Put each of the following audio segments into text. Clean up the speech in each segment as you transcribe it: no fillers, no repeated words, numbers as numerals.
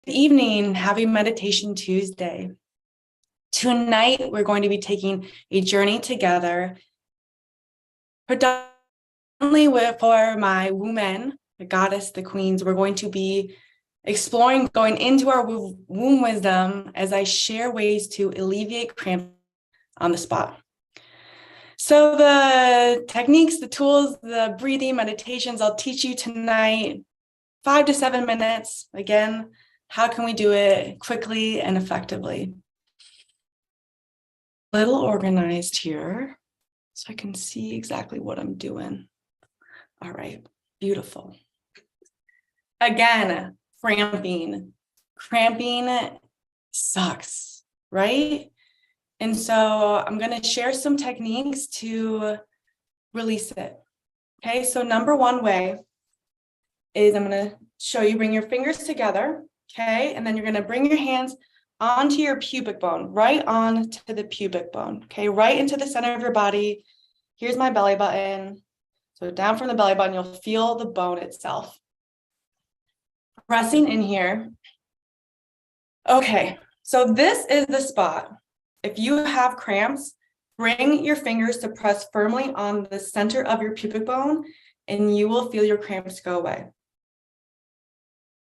Good evening. Happy Meditation Tuesday. Tonight, we're going to be taking a journey together, predominantly for my women, the goddess, the queens. We're going to be exploring, going into our womb wisdom as I share ways to alleviate cramps on the spot. So the techniques, the tools, the breathing meditations I'll teach you tonight, 5 to 7 minutes. Again, how can we do it quickly and effectively? A little organized here so I can see exactly what I'm doing. All right, beautiful. Again, cramping. Cramping sucks, right? And so I'm going to share some techniques to release it. Okay, so number one way is I'm going to show you, bring your fingers together. Okay, and then you're going to bring your hands onto your pubic bone, right onto the pubic bone. Okay, right into the center of your body. Here's my belly button. So down from the belly button, you'll feel the bone itself. Pressing in here. Okay, so this is the spot. If you have cramps, bring your fingers to press firmly on the center of your pubic bone, and you will feel your cramps go away.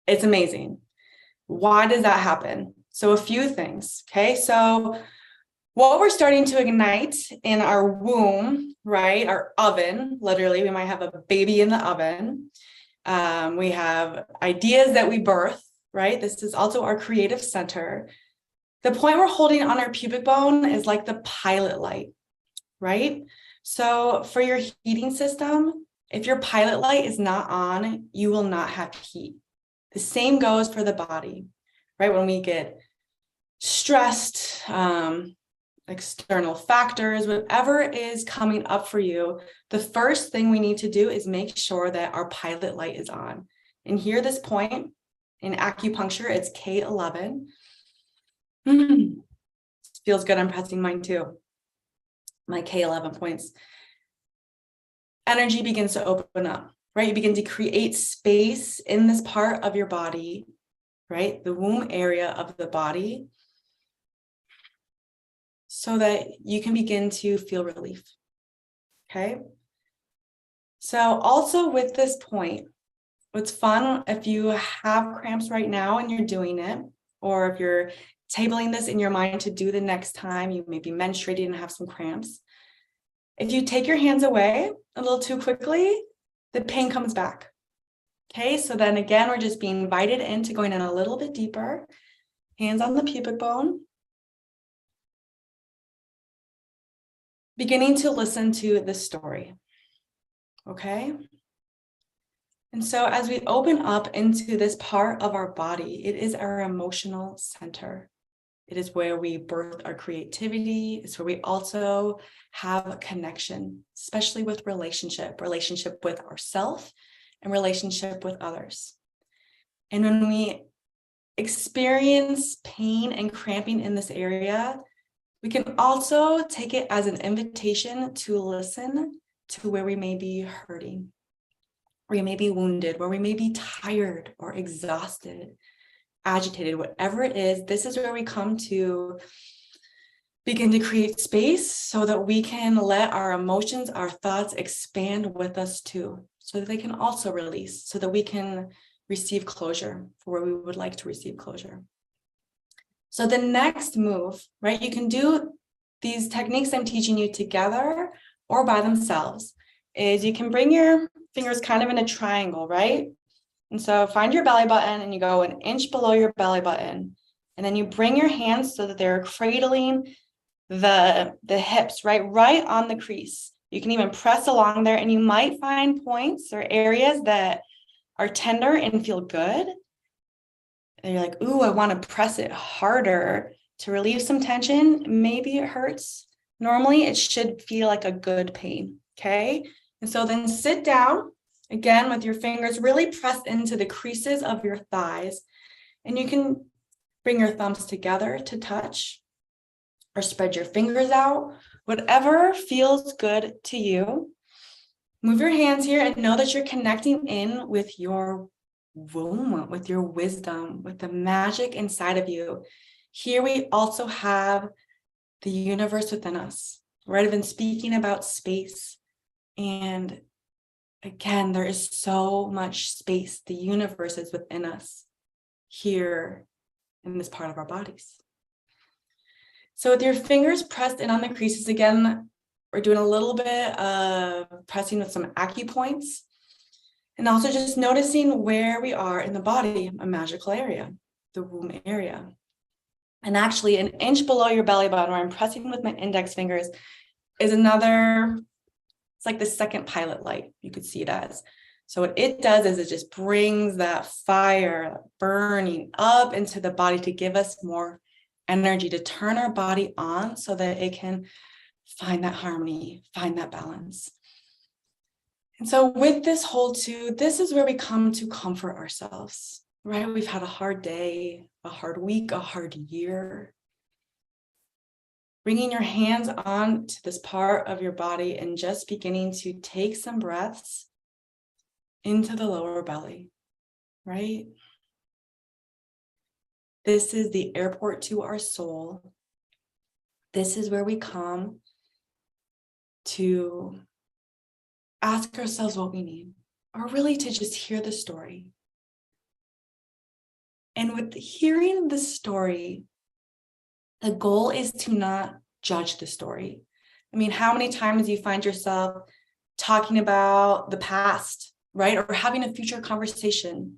It's amazing. Why does that happen? So a few things, okay? So what we're starting to ignite in our womb, right? Our oven, literally, we might have a baby in the oven. We have ideas that we birth, right? This is also our creative center. The point we're holding on our pubic bone is like the pilot light, right? So for your heating system, if your pilot light is not on, you will not have heat. The same goes for the body, right? When we get stressed, external factors, whatever is coming up for you, the first thing we need to do is make sure that our pilot light is on. And here, this point in acupuncture, it's K11. Feels good. I'm pressing mine too. My K11 points. Energy begins to open up, right? You begin to create space in this part of your body, right? The womb area of the body, so that you can begin to feel relief. Okay. So also with this point, what's fun, if you have cramps right now and you're doing it, or if you're tabling this in your mind to do the next time you may be menstruating and have some cramps, if you take your hands away a little too quickly, the pain comes back. Okay, so then again, we're just being invited into going in a little bit deeper. Hands on the pubic bone. Beginning to listen to the story. Okay? And so as we open up into this part of our body, it is our emotional center. It is where we birth our creativity. It's where we also have a connection, especially with relationship with ourselves and relationship with others. And when we experience pain and cramping in this area, we can also take it as an invitation to listen to where we may be hurting, where we may be wounded, where we may be tired or exhausted, agitated, whatever it is. This is where we come to begin to create space so that we can let our emotions, our thoughts expand with us too, so that they can also release, so that we can receive closure for where we would like to receive closure. So the next move, right? You can do these techniques I'm teaching you together or by themselves, is you can bring your fingers kind of in a triangle, right? And so find your belly button and you go 1 inch below your belly button. And then you bring your hands so that they're cradling the hips, right on the crease. You can even press along there and you might find points or areas that are tender and feel good. And you're like, ooh, I want to press it harder to relieve some tension. Maybe it hurts. Normally it should feel like a good pain, okay? And so then sit down. Again, with your fingers really pressed into the creases of your thighs. And you can bring your thumbs together to touch or spread your fingers out, whatever feels good to you. Move your hands here and know that you're connecting in with your womb, with your wisdom, with the magic inside of you. Here we also have the universe within us, right? I've been speaking about space. And again, there is so much space. The universe is within us here in this part of our bodies. So with your fingers pressed in on the creases again, we're doing a little bit of pressing with some acupoints. And also just noticing where we are in the body, a magical area, the womb area. And actually an inch below your belly button, where I'm pressing with my index fingers, is another, it's like the second pilot light, you could see it as. So what it does is it just brings that fire burning up into the body to give us more energy, to turn our body on so that it can find that harmony, find that balance. And so with this hold too, this is where we come to comfort ourselves, right? We've had a hard day, a hard week, a hard year. Bringing your hands on to this part of your body and just beginning to take some breaths into the lower belly, right? This is the airport to our soul. This is where we come to ask ourselves what we need, or really to just hear the story. And with hearing the story, the goal is to not judge the story. I mean, how many times do you find yourself talking about the past, right? Or having a future conversation,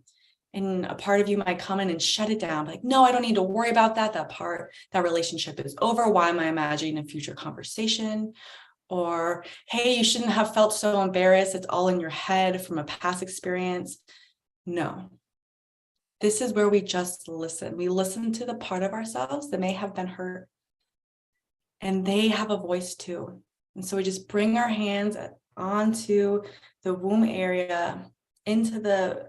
and a part of you might come in and shut it down. Like, no, I don't need to worry about that. That relationship is over. Why am I imagining a future conversation? Or, hey, you shouldn't have felt so embarrassed. It's all in your head from a past experience. No. This is where we just listen. We listen to the part of ourselves that may have been hurt. And they have a voice too. And so we just bring our hands onto the womb area, into the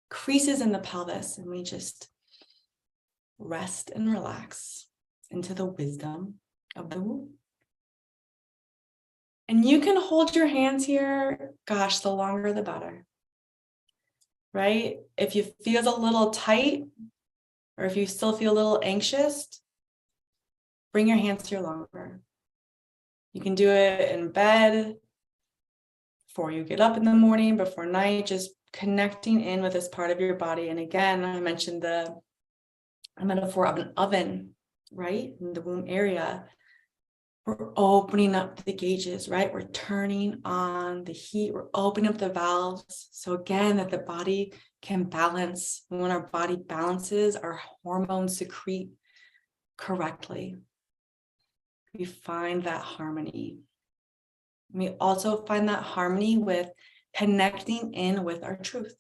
creases in the pelvis, and we just rest and relax into the wisdom of the womb. And you can hold your hands here, gosh, the longer the better, right? If you feel a little tight, or if you still feel a little anxious, bring your hands here longer. You can do it in bed, before you get up in the morning, before night, just connecting in with this part of your body. And again, I mentioned a metaphor of an oven, right? In the womb area. We're opening up the gauges, right? We're turning on the heat. We're opening up the valves. So again, that the body can balance. When our body balances, our hormones secrete correctly. We find that harmony. We also find that harmony with connecting in with our truth,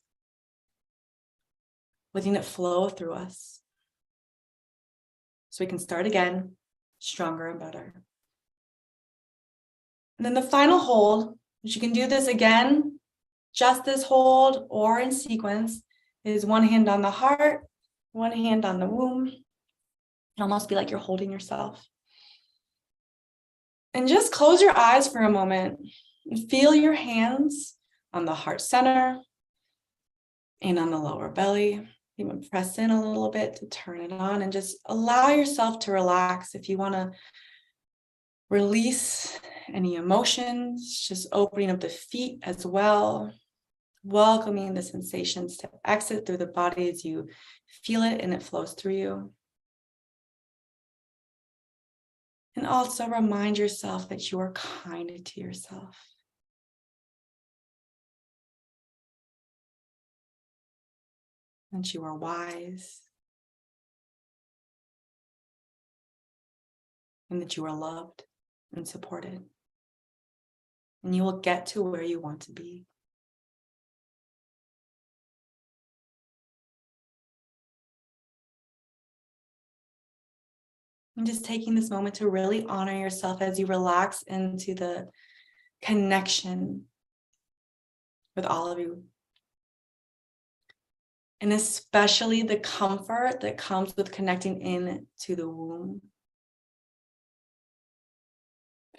letting it flow through us. So we can start again, stronger and better. And then the final hold, which you can do this again, just this hold or in sequence, is one hand on the heart, one hand on the womb. It almost be like you're holding yourself. And just close your eyes for a moment and feel your hands on the heart center and on the lower belly. Even press in a little bit to turn it on, and just allow yourself to relax. If you want to release any emotions, just opening up the feet as well, welcoming the sensations to exit through the body as you feel it and it flows through you. And also remind yourself that you are kind to yourself. And you are wise. And that you are loved and supported. And you will get to where you want to be. And just taking this moment to really honor yourself as you relax into the connection with all of you. And especially the comfort that comes with connecting in to the womb.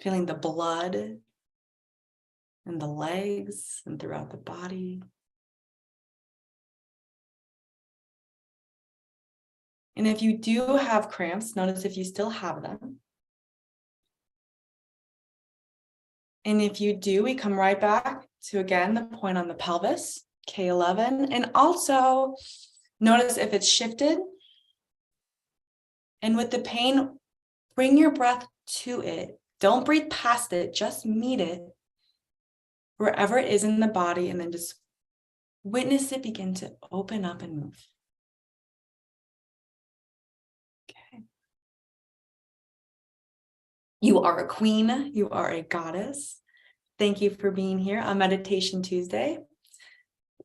Feeling the blood in the legs and throughout the body. And if you do have cramps, notice if you still have them. And if you do, we come right back to, again, the point on the pelvis, K11. And also notice if it's shifted. And with the pain, bring your breath to it. Don't breathe past it, just meet it wherever it is in the body, and then just witness it begin to open up and move. Okay. You are a queen. You are a goddess. Thank you for being here on Meditation Tuesday.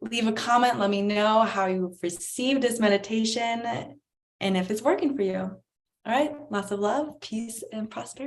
Leave a comment. Let me know how you've received this meditation and if it's working for you. All right. Lots of love, peace, and prosperity.